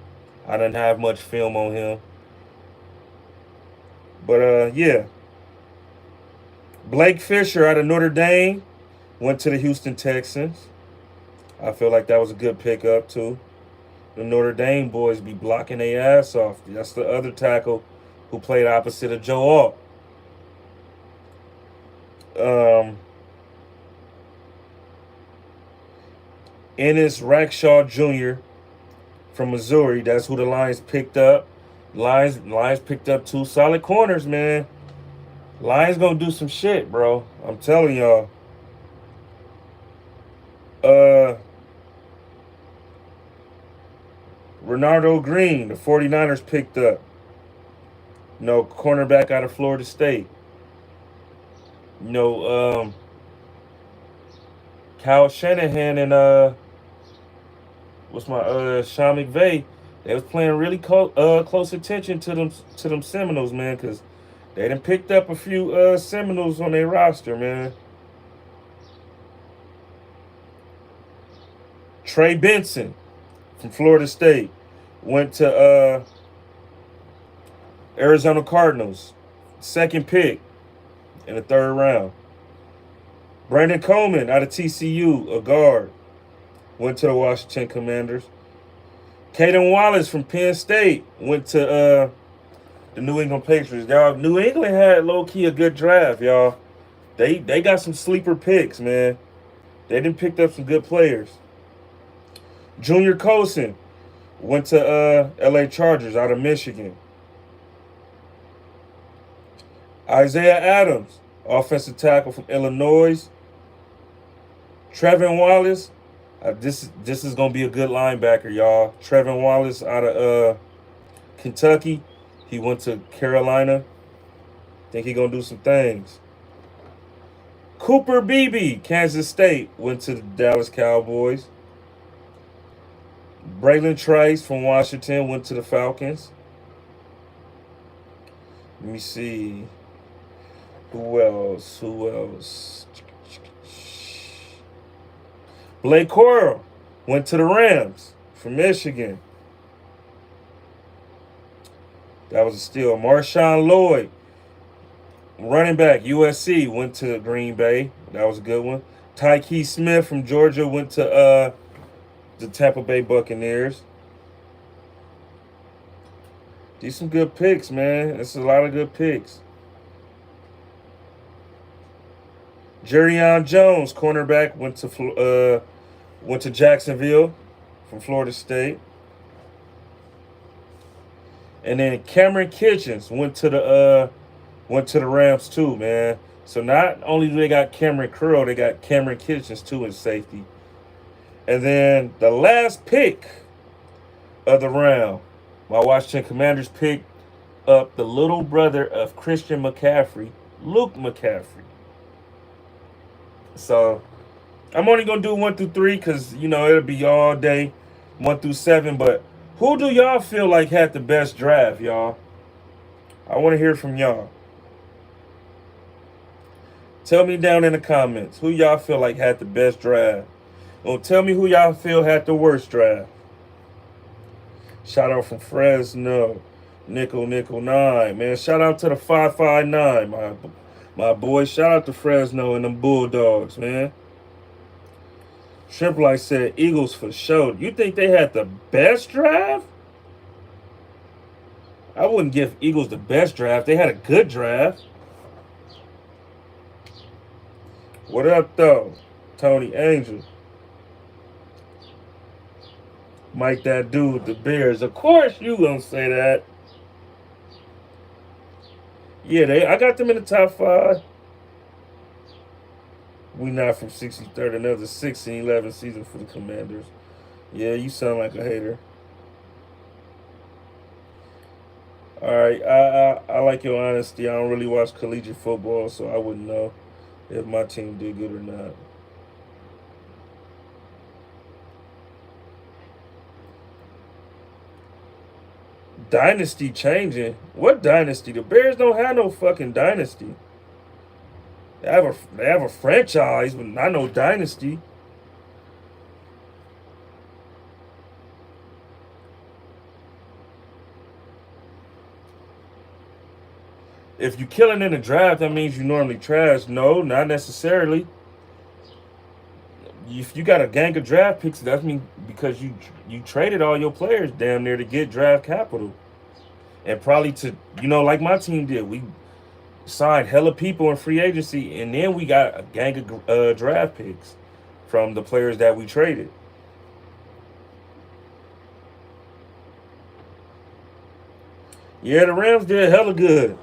I didn't have much film on him. But, yeah. Blake Fisher out of Notre Dame went to the Houston Texans. I feel like that was a good pickup, too. The Notre Dame boys be blocking their ass off. That's the other tackle who played opposite of Joe Alt. Ennis Rackshaw Jr. from Missouri. That's who the Lions picked up. Lions picked up 2 solid corners, man. Lions gonna do some shit, bro. I'm telling y'all. Renardo Green, the 49ers picked up. Cornerback out of Florida State. Kyle Shanahan and Sean McVay, they was playing really close attention to them Seminoles, man, because they done picked up a few Seminoles on their roster, man. Trey Benson from Florida State went to Arizona Cardinals, 2nd pick in the 3rd round. Brandon Coleman out of TCU, a guard, went to the Washington Commanders. Caden Wallace from Penn State went to the New England Patriots. Y'all, New England had low key a good draft, y'all. They got some sleeper picks, man. They didn't pick up some good players. Junior Colson went to LA Chargers out of Michigan. Isaiah Adams, offensive tackle from Illinois. Trevin Wallace, this is gonna be a good linebacker, y'all. Trevin Wallace out of Kentucky. He went to Carolina. Think he gonna do some things. Cooper Beebe, Kansas State, went to the Dallas Cowboys. Braylon Trice from Washington went to the Falcons. Let me see. Who else? Blake Coral went to the Rams from Michigan. That was a steal. Marshawn Lloyd, running back, USC, went to Green Bay. That was a good one. Tyke Smith from Georgia went to the Tampa Bay Buccaneers. These some good picks, man. That's a lot of good picks. Jerrion Jones, cornerback, went to Jacksonville from Florida State. And then Cameron Kitchens went to the Rams too, man. So not only do they got Cameron Curl, they got Cameron Kitchens too in safety. And then the last pick of the round, my Washington Commanders picked up the little brother of Christian McCaffrey, Luke McCaffrey. So I'm only gonna do 1 through 3 because it'll be all day, 1 through 7. But who do y'all feel like had the best draft, y'all? I want to hear from y'all. Tell me down in the comments who y'all feel like had the best draft. Or tell me who y'all feel had the worst draft. Shout out from Fresno. Nickel 9. Man, shout out to the 559, my boy. Shout out to Fresno and them Bulldogs, man. Shrimp Light said Eagles for sure. You think they had the best draft? I wouldn't give Eagles the best draft. They had a good draft. What up, though? Tony Angel. Mike, that dude, the Bears. Of course you gonna say that. Yeah, I got them in the top 5. We not from 63rd, another 16-11 season for the Commanders. Yeah, you sound like a hater. All right, I like your honesty. I don't really watch collegiate football, so I wouldn't know if my team did good or not. Dynasty changing? What dynasty? The Bears don't have no fucking dynasty. They have a franchise, but not no dynasty. If you're killing in the draft, that means you normally trash. No, not necessarily. If you got a gang of draft picks, that means because you traded all your players damn near to get draft capital. And probably to, like my team did. We signed hella people in free agency, and then we got a gang of draft picks from the players that we traded. Yeah, the Rams did hella good.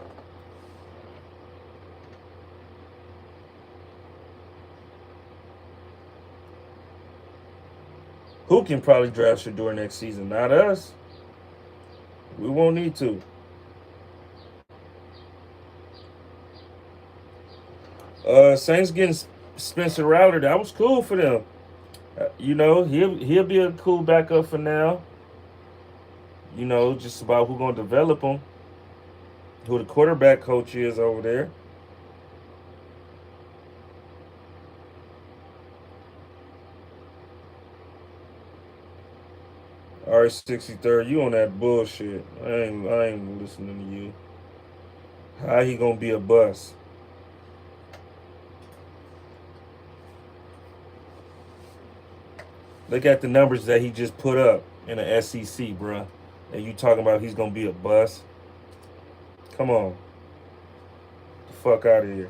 Who can probably draft Shador next season? Not us. We won't need to. Saints getting Spencer Rattler. That was cool for them. He'll be a cool backup for now. Just about who's gonna develop him. Who the quarterback coach is over there. All right, 63rd, you on that bullshit. I ain't listening to you. How he gonna be a bust? Look at the numbers that he just put up. in the SEC, bro. And you talking about he's gonna be a bust? Come on, the fuck out of here.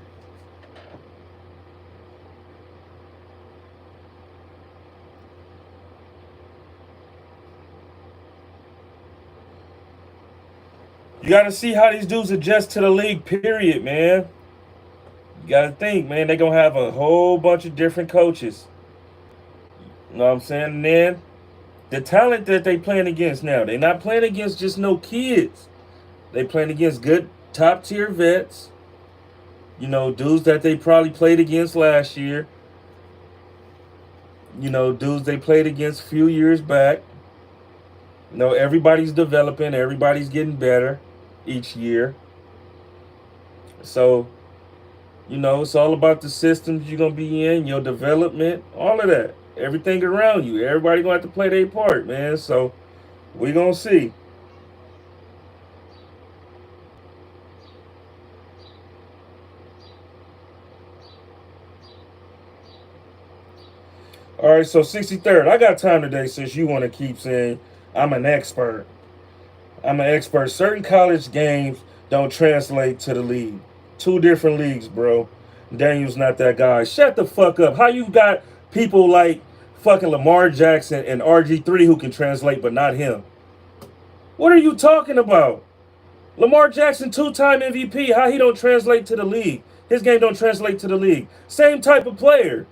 You got to see how these dudes adjust to the league. Period, man. You got to think, man. They gonna have a whole bunch of different coaches. You know what I'm saying? And then the talent that they playing against now, they not playing against just no kids. They playing against good top tier vets. You know, dudes that they probably played against last year. You know, dudes they played against a few years back. You know, everybody's developing, everybody's getting better each year. So, you know, it's all about the systems you're gonna be in, your development, all of that. Everything around you. Everybody gonna have to play their part, man. So we gonna see. All right, so 63rd. I got time today since you want to keep saying I'm an expert. I'm an expert. Certain college games don't translate to the league. Two different leagues, bro. Daniel's not that guy. Shut the fuck up. How you got people like fucking Lamar Jackson and RG3 who can translate, but not him? What are you talking about? Lamar Jackson, two-time MVP. How he don't translate to the league? His game don't translate to the league. Same type of player.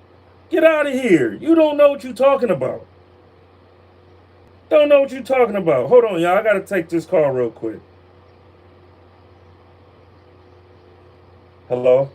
Get out of here. You don't know what you're talking about. Don't know what you're talking about. Hold on, y'all. I gotta take this call real quick. Hello?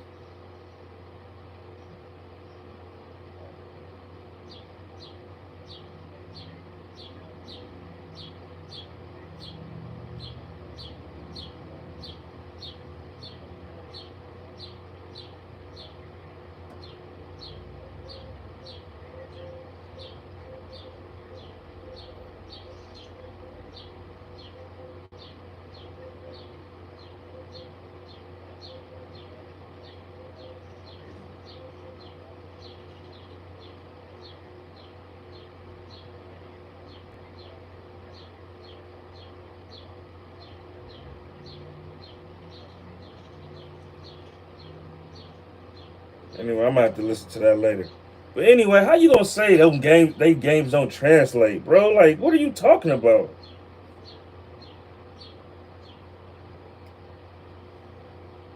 Anyway, I'm gonna have to listen to that later. But anyway, how you gonna say they games don't translate, bro? Like, what are you talking about?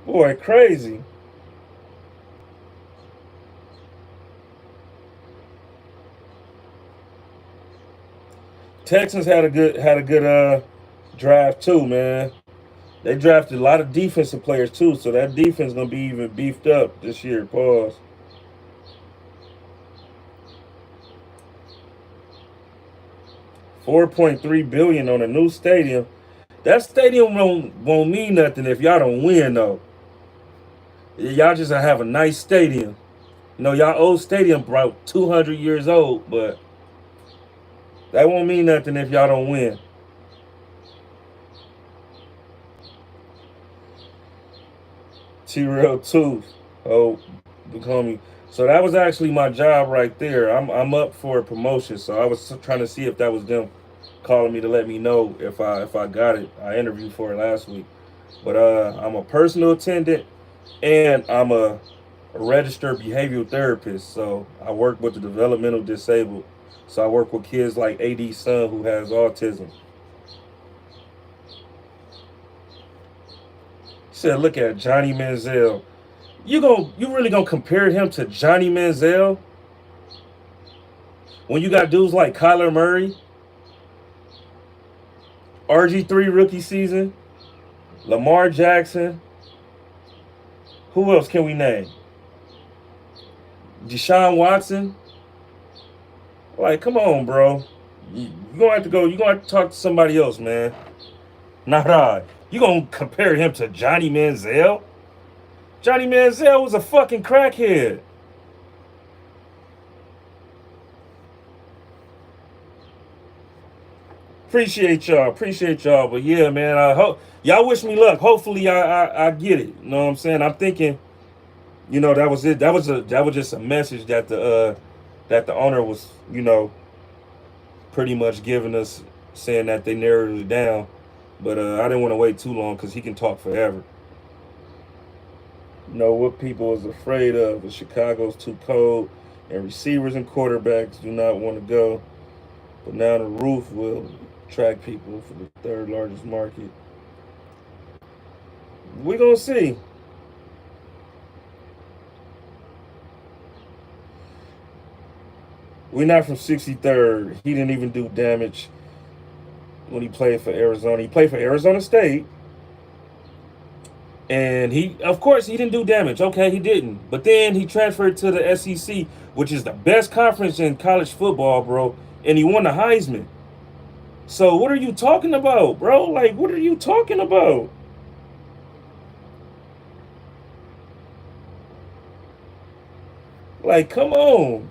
Boy, crazy. Texans had a good draft too, man. They drafted a lot of defensive players too, so that defense gonna be even beefed up this year. Pause. 4.3 billion on a new stadium. That stadium won't mean nothing if y'all don't win though. Y'all just have a nice stadium. You know, y'all old stadium about 200 years old, but that won't mean nothing if y'all don't win. T-Real Tooth. Oh, become me. So that was actually my job right there. I'm up for a promotion, so I was trying to see if that was them calling me to let me know if I got it. I interviewed for it last week, but I'm a personal attendant and I'm a registered behavioral therapist. So I work with the developmental disabled. So I work with kids like AD's son who has autism. He said, "Look at Johnny Manziel. You really gonna compare him to Johnny Manziel when you got dudes like Kyler Murray, RG3 rookie season, Lamar Jackson. Who else can we name? Deshaun Watson. Like, come on, bro. You gonna have to go. You gonna have to talk to somebody else, man. Not I. You gonna compare him to Johnny Manziel? Johnny Manziel was a fucking crackhead. Appreciate y'all. But yeah, man, I hope y'all wish me luck. Hopefully, I get it. You know what I'm saying? I'm thinking, you know, that was it. That was just a message that the owner was, you know, pretty much giving us, saying that they narrowed it down. But I didn't want to wait too long because he can talk forever. You know what people is afraid of? The Chicago's too cold, and receivers and quarterbacks do not want to go. But now the roof will attract people for the third largest market. We're gonna see. We're not from 63rd. He didn't even do damage when he played for Arizona. He played for Arizona State. And he, of course, he didn't do damage. Okay, he didn't. But then he transferred to the SEC, which is the best conference in college football, bro. And he won the Heisman. So what are you talking about, bro? Like, what are you talking about? Like, come on.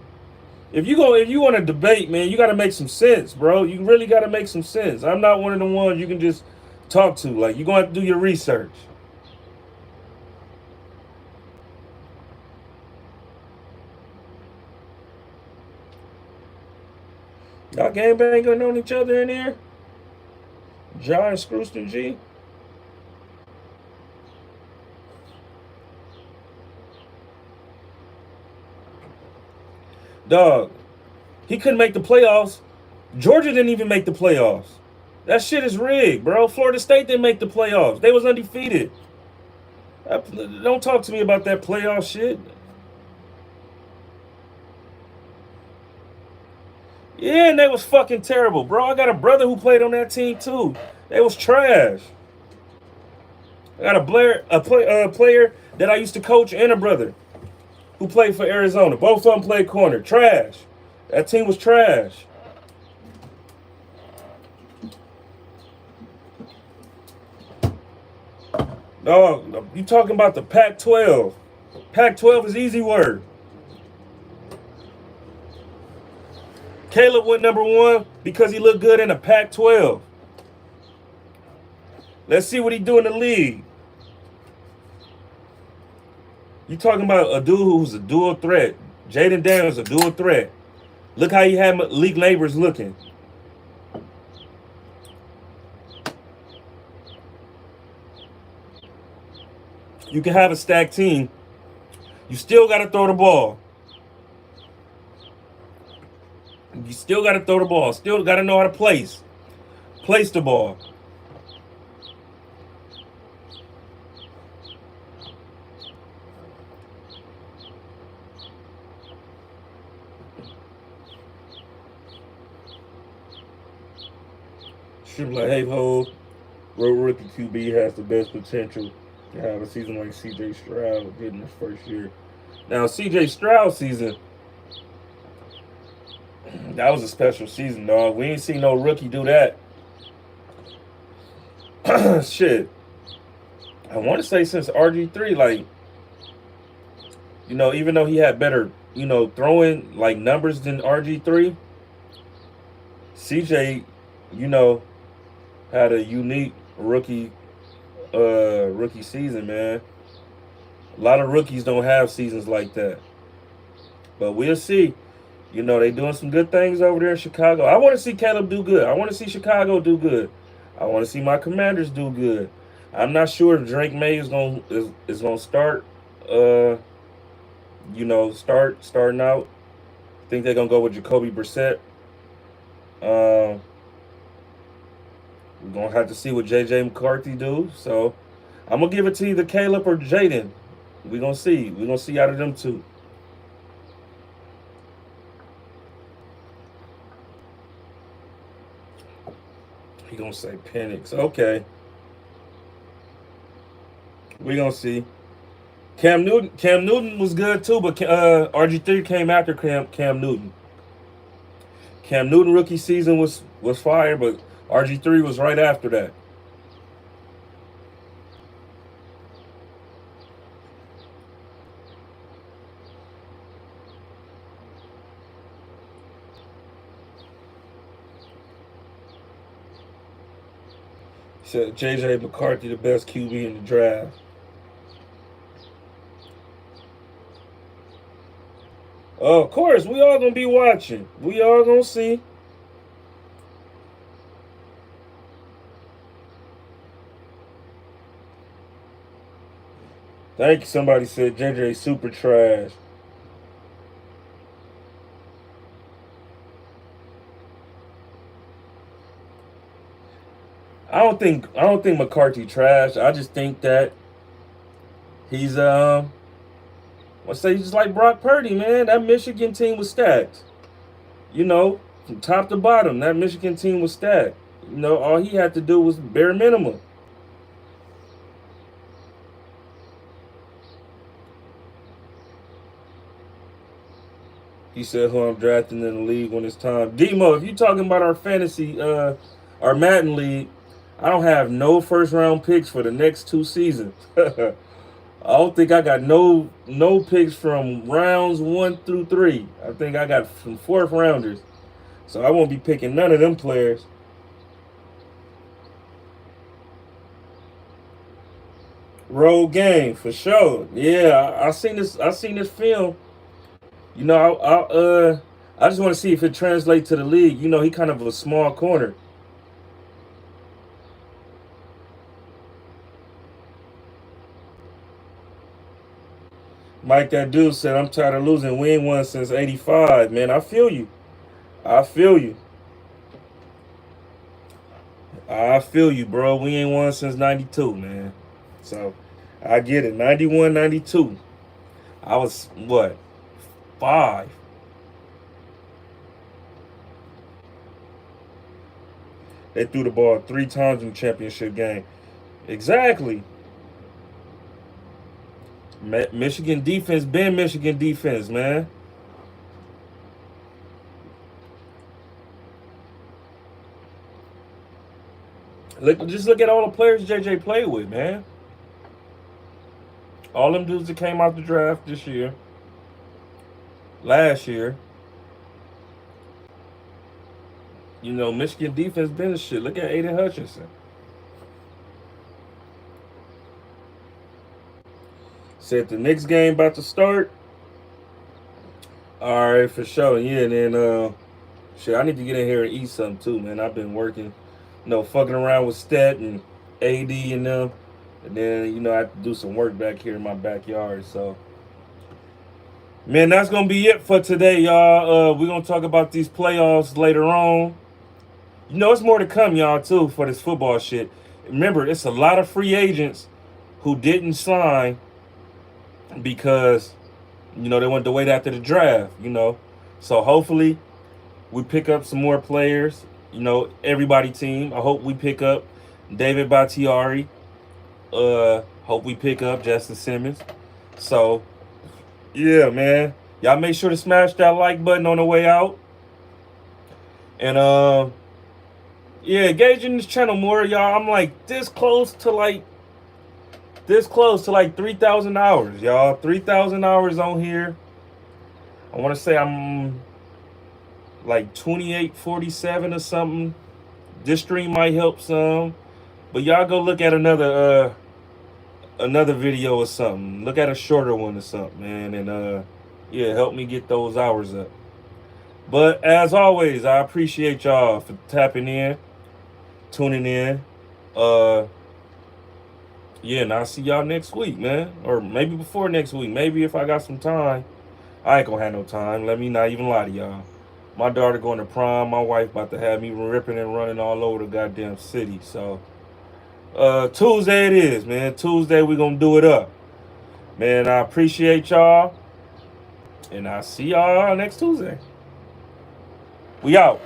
If you want to debate, man, you got to make some sense, bro. You really got to make some sense. I'm not one of the ones you can just talk to. Like, you're going to have to do your research. Y'all game banging on each other in here? John Scrooston G? Dog, he couldn't make the playoffs. Georgia didn't even make the playoffs. That shit is rigged, bro. Florida State didn't make the playoffs. They was undefeated. Don't talk to me about that playoff shit. Yeah, and they was fucking terrible, bro. I got a brother who played on that team too. They was trash. I got a player that I used to coach and a brother who played for Arizona. Both of them played corner. Trash. That team was trash. Dog, you talking about the Pac-12. Pac-12 is easy word. Caleb went number one because he looked good in the Pac-12. Let's see what he do in the league. You talking about a dude who's a dual threat. Jaden Daniels a dual threat. Look how he had Malik Neighbors looking. You can have a stacked team. You still got to throw the ball. You still got to throw the ball. Still got to know how to place. Place the ball. Should be like, hey, HOV, rookie QB has the best potential to have a season like CJ Stroud did in his first year. Now, CJ Stroud season, that was a special season, dog. We ain't seen no rookie do that. Shit. I want to say since RG3, like, you know, even though he had better, you know, throwing like numbers than RG3, CJ, you know, had a unique rookie season, man. A lot of rookies don't have seasons like that. But we'll see. You know, they doing some good things over there in Chicago. I want to see Caleb do good. I want to see Chicago do good. I want to see my Commanders do good. I'm not sure if Drake May is gonna start. You know, starting out. I think they're gonna go with Jacoby Brissett. Um, we're gonna have to see what JJ McCarthy do. So I'm gonna give it to either Caleb or Jaden. We're gonna see. We're gonna see out of them two. He gonna say Penix. Okay. We're gonna see. Cam Newton was good too, but RG3 came after Cam Newton. Cam Newton rookie season was fire, but RG3 was right after that. Said JJ McCarthy the best QB in the draft. Of course, we all gonna be watching. We all gonna see. Thank you. Somebody said JJ super trash. I don't think McCarthy trash. I just think that he's let's say he's just like Brock Purdy, man. That Michigan team was stacked. You know, from top to bottom, that Michigan team was stacked. You know, all he had to do was bare minimum. He said who I'm drafting in the league when it's time. Demo, if you talking about our fantasy, our Madden league, I don't have no first round picks for the next 2 seasons. I don't think I got no picks from rounds 1 through 3. I think I got some fourth rounders. So I won't be picking none of them players. Road game for sure. Yeah, I seen this. I seen this film. You know, I just want to see if it translates to the league. You know, he kind of a small corner. Mike, that dude said, "I'm tired of losing. We ain't won since '85." Man, I feel you. I feel you. I feel you, bro. We ain't won since '92, man. So I get it. 91, 92. I was what 5. They threw the ball 3 times in the championship game. Exactly. Michigan defense been Michigan defense, man. Just look at all the players JJ played with, man. All them dudes that came out the draft this year, last year. You know, Michigan defense been the shit. Look at Aiden Hutchinson. Said the next game about to start. All right, for sure. Yeah, and then shit, I need to get in here and eat something too, man. I've been working, fucking around with Stat and AD and them, and then I have to do some work back here in my backyard. So, man, that's gonna be it for today, y'all. We're gonna talk about these playoffs later on. It's more to come, y'all, too, for this football shit. Remember, it's a lot of free agents who didn't sign because they wanted to wait after the draft. So hopefully we pick up some more players. Everybody team. I hope we pick up David Bakhtiari. Hope we pick up Justin Simmons. So yeah, man. Y'all make sure to smash that like button on the way out. And yeah, engaging this channel more, y'all. I'm like this close to like 3,000 hours, y'all. 3,000 hours on here. I want to say I'm like 2847 or something. This stream might help some, but y'all go look at another video or something. Look at a shorter one or something, man, and yeah, help me get those hours up. But as always, I appreciate y'all for tapping in, tuning in. Yeah, and I'll see y'all next week, man. Or maybe before next week. Maybe if I got some time. I ain't gonna have no time. Let me not even lie to y'all. My daughter going to prom. My wife about to have me ripping and running all over the goddamn city. So, Tuesday it is, man. Tuesday we gonna do it up. Man, I appreciate y'all. And I'll see y'all next Tuesday. We out.